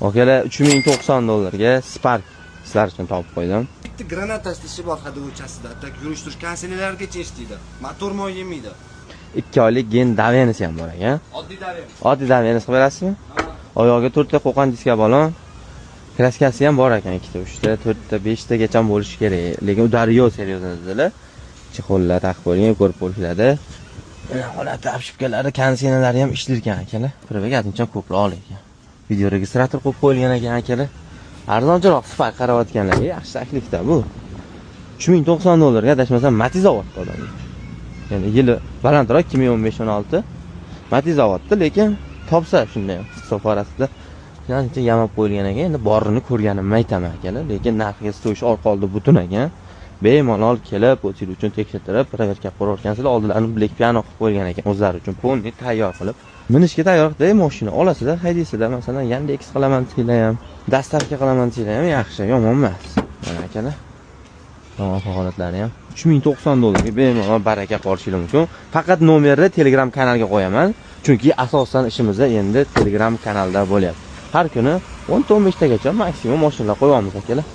Akalar 3090 dollarga Spark sizlar uchun topib qo'ydim. Bitta granatasi ishi bor haydovchasida. Tak yurish turish kansellargacha ishlaydi. Motor moy yemaydi. 2 oylik gen Davenisi ham bor ekan. Oddiy Daven. Oddiy Davenisi qilib berasizmi? Oyog'iga 4 ta qo'qon diska balon. Kraskasi ham bor ekan, 2 ta, 3 ta, 4 ta, 5 ta gacha bo'lishi kerak. Lekin u Daryo seriyozlar. Chexollar taqib qo'yilgan, ko'rib bo'lishadi. Holatda obshipkalari, konseynalari ham ishlar ekan akalar. Privatga ko'proq ekan. Video registrator qo'yib qo'yilgan ekan akalar. Arzonchiroq Spark qaratganlarga yaxshi taklifda bu. 3090 dollarga adashmasam Matiz zavodda odam. Ya'ni yili balandroq 2015-16 Matiz zavodda, lekin topsa shunday hisob orasida ancha yamab qo'yilgan ekan. Endi borini ko'rganimni aytaman akalar, lekin narxiga stoyish orqaldi butun ekan. Bemalol kelib, o'tir uchun tekshirtirib, privatga qo'rorgansizlar, oldilarini Black Piano qilib qo'ygan ekan o'zlari uchun, polni tayyor qilib. Minishga tayyorda mashina olasizlar, haydaysizlar, masalan, Yandex qilaman desanglar ham, dastavka qilaman desanglar ham yaxshi, yomon emas. Mana akalar. Tamam, holatlari ham 3090 dollarga bemalol baraka qo'rishingiz mumkin. Faqat nomerni Telegram kanalga qo'yaman, chunki asosan ishimiz endi Telegram kanalda bo'lyapti. Har kuni 10-15 tagacha maksimum mashinalar qo'yamiz akalar.